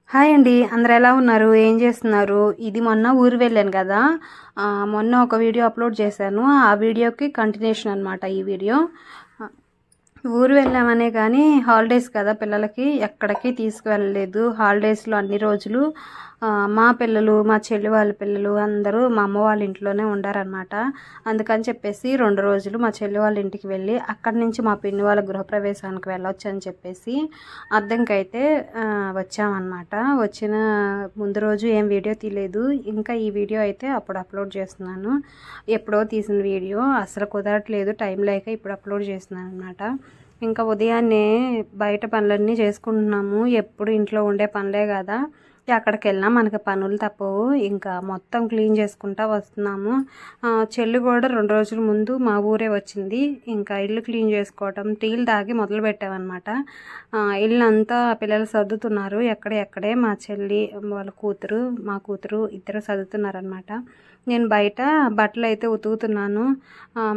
Hi అండి. అందరూ ఎలా ఉన్నారు? ఏం చేస్తున్నారు? ఇది మొన్న ఊరు వెళ్ళాను కదా! మొన్న ఒక వీడియో అప్లోడ్ చేశాను. ఆ వీడియోకి కంటిన్యూషన్ అనమాట ఈ వీడియో. ఊరు వెళ్ళామనే కానీ హాలిడేస్ కదా పిల్లలకి ఎక్కడికి తీసుకువెళ్ళలేదు. హాలిడేస్లో అన్ని రోజులు మా పిల్లలు, మా చెల్లి వాళ్ళ పిల్లలు అందరూ మా అమ్మ వాళ్ళ ఇంట్లోనే ఉండారనమాట. అందుకని చెప్పేసి 2 రోజులు మా చెల్లి వాళ్ళ ఇంటికి వెళ్ళి అక్కడి నుంచి మా పిన్ని వాళ్ళ గృహప్రవేశానికి వెళ్ళొచ్చు అని చెప్పేసి అద్దంకైతే వచ్చామన్నమాట. వచ్చిన ముందు రోజు ఏం వీడియో తీయలేదు. ఇంకా ఈ వీడియో అయితే అప్పుడు అప్లోడ్ చేస్తున్నాను. ఎప్పుడో తీసిన వీడియో అసలు కుదరట్లేదు, టైం లేక ఇప్పుడు అప్లోడ్ చేస్తున్నాను అనమాట. ఇంకా ఉదయాన్నే బయట పనులన్నీ చేసుకుంటున్నాము. ఎప్పుడు ఇంట్లో ఉండే పనులే కదా, ఎక్కడికి వెళ్ళినా మనకి పనులు తప్పవు. ఇంకా మొత్తం క్లీన్ చేసుకుంటా వస్తున్నాము. చెల్లి కూడా 2 రోజుల ముందు మా ఊరే వచ్చింది. ఇంకా ఇల్లు క్లీన్ చేసుకోవటం, టీలు తాగి మొదలు పెట్టామన్నమాట. ఇల్లు అంతా పిల్లలు సర్దుతున్నారు. ఎక్కడే మా చెల్లి వాళ్ళ కూతురు, మా కూతురు ఇద్దరు సర్దుతున్నారనమాట. నేను బయట బట్టలు అయితే ఉతుకుతున్నాను.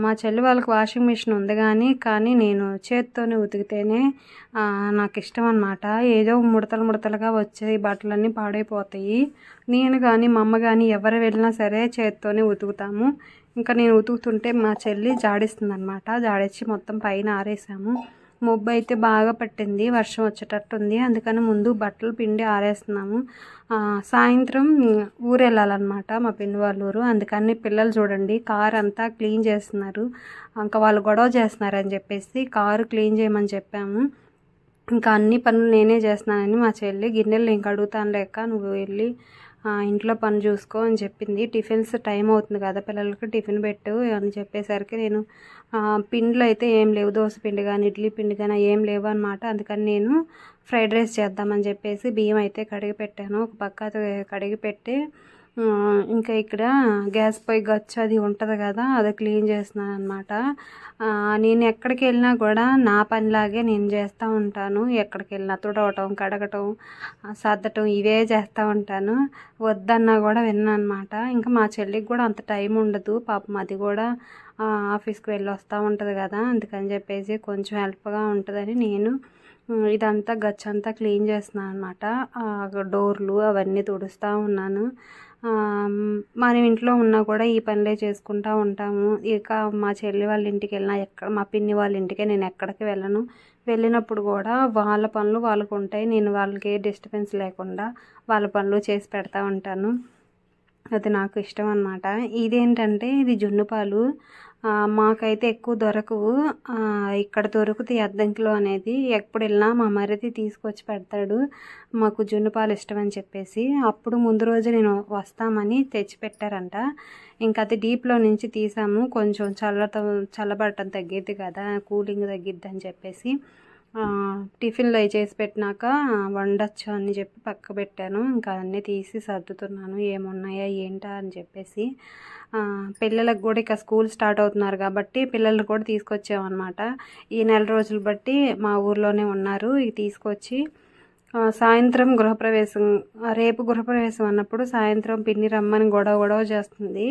మా చెల్లి వాళ్ళకి వాషింగ్ మిషన్ ఉంది కానీ నేను చేత్తోనే ఉతికితేనే నాకు ఇష్టం అనమాట. ఏదో ముడతలుగా వచ్చే బట్టలన్నీ పాడైపోతాయి. నేను కానీ మా అమ్మ కానీ ఎవరు వెళ్ళినా సరే చేత్తోనే ఉతుకుతాము. ఇంకా నేను ఉతుకుతుంటే మా చెల్లి జాడిస్తుంది అనమాట. జాడించి మొత్తం పైన ఆరేసాము. మబ్బు అయితే బాగా పట్టింది, వర్షం వచ్చేటట్టుంది. అందుకని ముందు బట్టలు పిండి ఆరేస్తున్నాము. సాయంత్రం ఊరు వెళ్ళాలన్నమాట, మా పిన్ని వాళ్ళ ఊరు. అందుకని పిల్లలు చూడండి కారు అంతా క్లీన్ చేస్తున్నారు. ఇంకా వాళ్ళు గొడవ చేస్తున్నారని చెప్పేసి కారు క్లీన్ చేయమని చెప్పాము. ఇంకా అన్ని పనులు నేనే చేస్తున్నానని మా చెల్లి గిన్నెలు నేను కడుగుతాను లేక నువ్వు వెళ్ళి ఇంట్లో పని చూసుకో అని చెప్పింది. టిఫిన్స్ టైం అవుతుంది కదా, పిల్లలకి టిఫిన్ పెట్టు అని చెప్పేసరికి నేను పిండిలు అయితే ఏం లేవు, దోశ పిండి కానీ ఇడ్లీ పిండి కానీ ఏం లేవు అనమాట. అందుకని నేను ఫ్రైడ్ రైస్ చేద్దామని చెప్పేసి బియ్యం అయితే కడిగి పెట్టాను. ఒక పక్క కడిగి పెట్టి ఇంకా ఇక్కడ గ్యాస్ పొయ్యి గచ్చు అది ఉంటుంది కదా, అది క్లీన్ చేస్తున్నాను అనమాట. నేను ఎక్కడికి వెళ్ళినా కూడా నా పనిలాగే నేను చేస్తూ ఉంటాను. ఎక్కడికి వెళ్ళినా తుడవటం, కడగటం, సర్దటం ఇవే చేస్తూ ఉంటాను. వద్దన్నా కూడా విన్నాను అనమాట. ఇంకా మా చెల్లికి కూడా అంత టైం ఉండదు పాపం, అది కూడా ఆఫీస్కి వెళ్ళి వస్తూ ఉంటుంది కదా, అందుకని చెప్పేసి కొంచెం హెల్ప్గా ఉంటుందని నేను ఇదంతా గచ్చంతా క్లీన్ చేస్తున్నాను అనమాట. డోర్లు అవన్నీ తుడుస్తూ ఉన్నాను. మనం ఇంట్లో ఉన్నా కూడా ఈ పనులే చేసుకుంటూ ఉంటాము. ఇక మా చెల్లి వాళ్ళ ఇంటికి వెళ్ళినా మా పిన్ని వాళ్ళ ఇంటికి నేను ఎక్కడికి వెళ్ళను. వెళ్ళినప్పుడు కూడా వాళ్ళ పనులు వాళ్ళకు ఉంటాయి. నేను వాళ్ళకి ఏ డిస్టర్బెన్స్ లేకుండా వాళ్ళ పనులు చేసి పెడతా ఉంటాను. అది నాకు ఇష్టం అన్నమాట. ఇదేంటంటే ఇది జున్ను పాలు. మాకైతే ఎక్కువ దొరకవు. ఇక్కడ దొరుకుతాయి అద్దంకిలో అనేది. ఎప్పుడు వెళ్ళినా మా మరిది తీసుకొచ్చి పెడతాడు. మాకు జున్ను పాలు ఇష్టం అని చెప్పేసి అప్పుడు ముందు రోజు నేను వస్తామని తెచ్చి పెట్టారంట. ఇంకా అది డీప్లో నుంచి తీసాము. కొంచెం చల్లబడటం తగ్గిద్ది కదా, కూలింగ్ తగ్గిద్ది అని చెప్పేసి టిఫిన్లో చేసి పెట్టినాక వండొచ్చు అని చెప్పి పక్క పెట్టాను. ఇంకా అన్నీ తీసి సర్దుతున్నాను ఏమున్నాయా ఏంటా అని చెప్పేసి. పిల్లలకు కూడా ఇక స్కూల్ స్టార్ట్ అవుతున్నారు కాబట్టి పిల్లల్ని కూడా తీసుకొచ్చామన్నమాట. ఈ నెల రోజులు బట్టి మా ఊర్లోనే ఉన్నారు. ఇక తీసుకొచ్చి సాయంత్రం గృహప్రవేశం, రేపు గృహప్రవేశం అన్నప్పుడు సాయంత్రం పిన్ని రమ్మని గొడవ చేస్తుంది.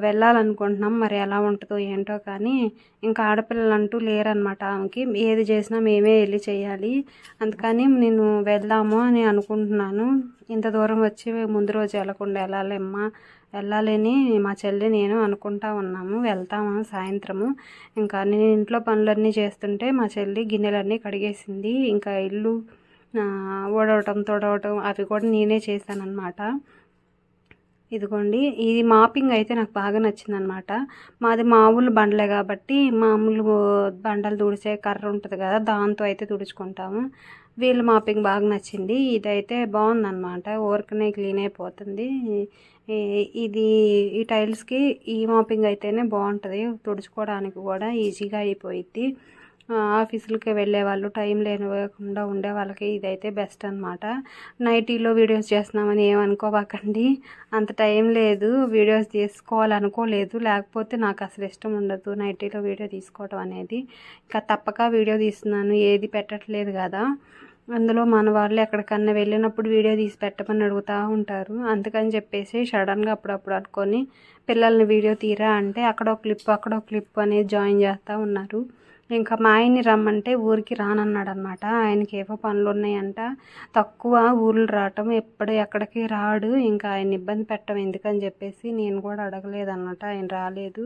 వెళ్ళాలనుకుంటున్నాం, మరి ఎలా ఉంటుందో ఏంటో. కానీ ఇంకా ఆడపిల్లలు అంటూ లేరనమాట ఆమెకి. ఏది చేసినా మేమే వెళ్ళి చేయాలి. అందుకని నేను వెళ్దాము అని అనుకుంటున్నాను. ఇంత దూరం వచ్చి ముందు రోజు వెళ్ళకుండా వెళ్ళాలని మా చెల్లి నేను అనుకుంటా ఉన్నాము. వెళ్తాము సాయంత్రము. ఇంకా నేను ఇంట్లో పనులన్నీ చేస్తుంటే మా చెల్లి గిన్నెలన్నీ కడిగేసింది. ఇంకా ఇల్లు ఊడవటం, తుడవటం అవి కూడా నేనే చేశాను అనమాట. ఇదిగోండి, ఇది మాపింగ్ అయితే నాకు బాగా నచ్చింది అనమాట. మాది మామూలు బండలే కాబట్టి మామూలు బండలు తుడిచే కర్ర ఉంటుంది కదా, దాంతో అయితే తుడుచుకుంటాము. వీళ్ళు మాపింగ్ బాగా నచ్చింది. ఇదైతే బాగుందన్నమాట, ఊరికనే క్లీన్ అయిపోతుంది. ఈ టైల్స్కి ఈ మాపింగ్ అయితేనే బాగుంటుంది, తుడుచుకోవడానికి కూడా ఈజీగా అయిపోయిద్ది. ఆఫీసులకి వెళ్ళే వాళ్ళు, టైం లేకుండా ఉండే వాళ్ళకి ఇదైతే బెస్ట్ అనమాట. నైటీలో వీడియోస్ చేస్తున్నామని ఏమనుకోబాకండి, అంత టైం లేదు, వీడియోస్ తీసుకోవాలనుకోలేదు. లేకపోతే నాకు అసలు ఇష్టం ఉండదు నైటీలో వీడియో తీసుకోవడం అనేది. ఇంకా తప్పక వీడియో తీస్తున్నాను, ఏది పెట్టట్లేదు కదా. అందులో మన వాళ్ళు ఎక్కడికన్నా వెళ్ళినప్పుడు వీడియో తీసి పెట్టమని అడుగుతూ ఉంటారు. అందుకని చెప్పేసి సడన్గా అప్పుడప్పుడు అనుకొని పిల్లల్ని వీడియో తీరా అంటే అక్కడో క్లిప్ అనేది జాయిన్ చేస్తూ ఉన్నారు. ఇంకా మా ఆయన్ని రమ్మంటే ఊరికి రానన్నాడు అనమాట. ఆయనకి ఏవో పనులు ఉన్నాయంట, తక్కువ ఊర్లు రావటం, ఎప్పుడు ఎక్కడికి రాడు, ఇంకా ఆయన ఇబ్బంది పెట్టడం ఎందుకని చెప్పేసి నేను కూడా అడగలేదన్నమాట. ఆయన రాలేదు.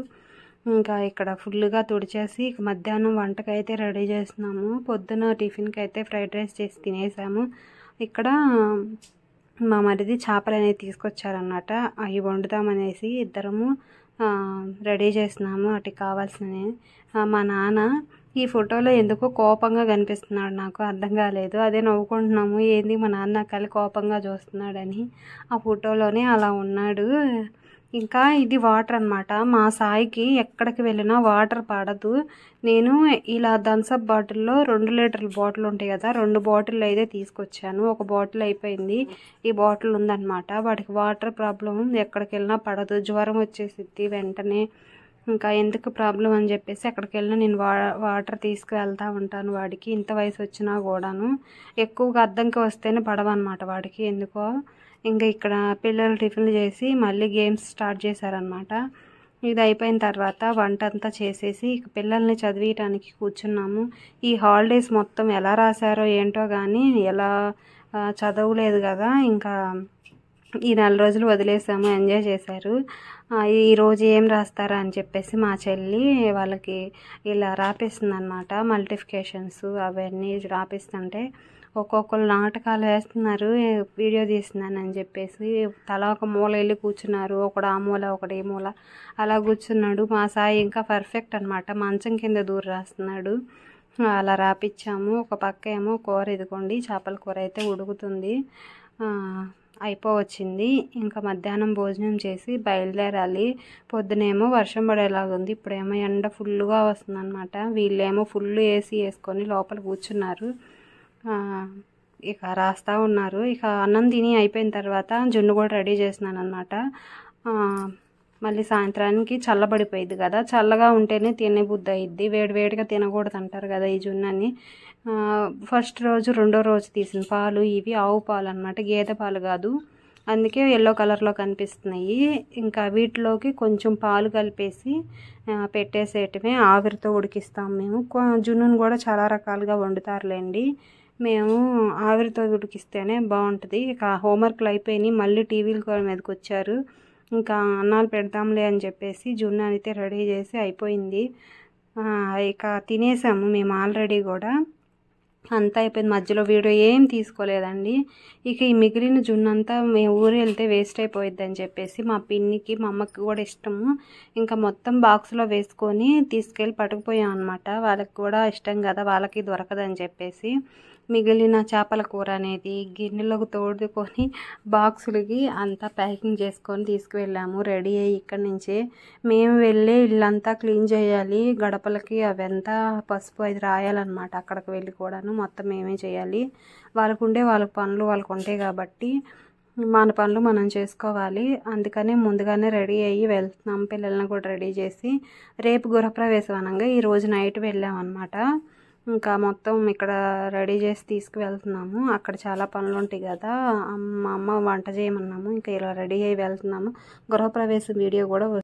ఇంకా ఇక్కడ ఫుల్గా తుడిచేసి ఇక మధ్యాహ్నం వంటకైతే రెడీ చేస్తున్నాము. పొద్దున టిఫిన్కి అయితే ఫ్రైడ్ రైస్ చేసి తినేసాము. ఇక్కడ మా మరిది చేపలు అనేది తీసుకొచ్చారన్నమాట. అవి వండుదామనేసి ఇద్దరము రెడీ చేస్తున్నాము. వాటికి కావాల్సినవి. మా నాన్న ఈ ఫోటోలో ఎందుకో కోపంగా కనిపిస్తున్నాడు, నాకు అర్థం కాలేదు. అదే నవ్వుకుంటున్నాము, ఏంది మా నాన్న కలి కోపంగా చూస్తున్నాడని. ఆ ఫోటోలోనే అలా ఉన్నాడు. ఇంకా ఇది వాటర్ అనమాట. మా సాయికి ఎక్కడికి వెళ్ళినా వాటర్ పడదు. నేను ఇలా థమ్సప్ బాటిల్లో 2 లీటర్ల బాటిల్ ఉంటాయి కదా, 2 బాటిల్ అయితే తీసుకొచ్చాను. ఒక బాటిల్ అయిపోయింది, ఈ బాటిల్ ఉందన్నమాట. వాడికి వాటర్ ప్రాబ్లం, ఎక్కడికి వెళ్ళినా పడదు, జ్వరం వచ్చేసిద్ది వెంటనే. ఇంకా ఎందుకు ప్రాబ్లం అని చెప్పేసి ఎక్కడికి వెళ్ళినా నేను వాటర్ తీసుకువెళ్తూ ఉంటాను వాడికి. ఇంత వయసు వచ్చినా కూడాను ఎక్కువగా అద్దంకి వస్తేనే పడవన్నమాట వాడికి ఎందుకో. ఇంకా ఇక్కడ పిల్లలు టిఫిన్లు చేసి మళ్ళీ గేమ్స్ స్టార్ట్ చేశారనమాట. ఇది అయిపోయిన తర్వాత వంట అంతా చేసేసి ఇక పిల్లల్ని చదివించడానికి కూర్చున్నాము. ఈ హాలిడేస్ మొత్తం ఎలా రాశారో ఏంటో కానీ ఎలా చదవలేదు కదా, ఇంకా ఈ 4 రోజులు వదిలేసాము, ఎంజాయ్ చేశారు. ఈరోజు ఏం రాస్తారా అని చెప్పేసి మా చెల్లి వాళ్ళకి ఇలా రాపిస్తుంది అనమాట. మల్టిఫికేషన్స్ అవన్నీ రాపిస్తుంటే ఒక్కొక్కరు నాటకాలు వేస్తున్నారు, వీడియో తీస్తున్నాను అని చెప్పేసి తలా ఒక మూల వెళ్ళి కూర్చున్నారు. ఒకడు ఆ మూల ఒకడు ఈ మూల అలా కూర్చున్నాడు. మా సాయి ఇంకా పర్ఫెక్ట్ అనమాట, మంచం కింద దూరం రాస్తున్నాడు. అలా రాపిచ్చాము. ఒక పక్క ఏమో కూర, ఇదిగోండి చేపల కూర అయితే ఉడుకుతుంది, అయిపోవచ్చింది. ఇంకా మధ్యాహ్నం భోజనం చేసి బయలుదేరాలి. పొద్దునేమో వర్షం పడేలాగుంది, ఇప్పుడేమో ఎండ ఫుల్గా వస్తుంది అనమాట. వీళ్ళేమో ఫుల్ ఏసీ వేసుకొని లోపల కూర్చున్నారు, ఇక రాస్తూ ఉన్నారు. ఇక అన్నం తిని అయిపోయిన తర్వాత జున్ను కూడా రెడీ చేసినాను అనమాట. మళ్ళీ సాయంత్రానికి చల్లబడిపోయింది కదా, చల్లగా ఉంటేనే తినబుద్ధి అయ్యిద్ది, వేడివేడిగా తినకూడదు అంటారు కదా ఈ జున్నని. ఫస్ట్ రోజు రెండో రోజు తీసిన పాలు ఇవి ఆవు పాలు అనమాట, గేదె పాలు కాదు, అందుకే ఎల్లో కలర్లో కనిపిస్తున్నాయి. ఇంకా వీటిలోకి కొంచెం పాలు కలిపేసి పెట్టేసేయటమే, ఆవిరితో ఉడికిస్తాం మేము. జున్నును కూడా చాలా రకాలుగా వండుతారులేండి, మేము ఆవిరితో ఉడికిస్తేనే బాగుంటుంది. ఇక హోంవర్క్లు అయిపోయినాయి, మళ్ళీ టీవీల మీదకి వచ్చారు. ఇంకా అన్నాలు పెడతాంలే అని చెప్పేసి జున్ను అయితే రెడీ చేసి అయిపోయింది. ఇక తినేసాము మేము ఆల్రెడీ కూడా, అంతా అయిపోయింది. మధ్యలో వీడియో ఏం తీసుకోలేదండి. ఇక ఈ మిగిలిన జున్ను అంతా మేము ఊరు వెళ్తే వేస్ట్ అయిపోయిద్ది అని చెప్పేసి మా పిన్నికి మా అమ్మకి కూడా ఇష్టము, ఇంకా మొత్తం బాక్స్లో వేసుకొని తీసుకెళ్ళి పట్టుకుపోయాం అనమాట. వాళ్ళకి కూడా ఇష్టం కదా, వాళ్ళకి దొరకదని చెప్పేసి మిగిలిన చేపల కూర అనేది గిన్నెలోకి తోడుకొని బాక్సులకి అంతా ప్యాకింగ్ చేసుకొని తీసుకువెళ్ళాము. రెడీ అయ్యి ఇక్కడి నుంచే మేము వెళ్ళి ఇల్లంతా క్లీన్ చేయాలి, గడపలకి అవంతా పసుపు అది రాయాలన్నమాట. అక్కడికి వెళ్ళి కూడాను మొత్తం మేమే చేయాలి. వాళ్ళ పనులు వాళ్ళకు ఉంటాయి కాబట్టి మన పనులు మనం చేసుకోవాలి. అందుకనే ముందుగానే రెడీ అయ్యి వెళ్తున్నాం. పిల్లల్ని కూడా రెడీ చేసి రేపు గృహప్రవేశం అనగా ఈరోజు నైట్ వెళ్ళామన్నమాట. ఇంకా మొత్తం ఇక్కడ రెడీ చేసి తీసుకువెళ్తున్నాము. అక్కడ చాలా పనులు ఉంటాయి కదా, మా అమ్మ వంట చేయమన్నాము, ఇంకా ఇలా రెడీ అయ్యి వెళ్తున్నాము. గృహప్రవేశం వీడియో కూడా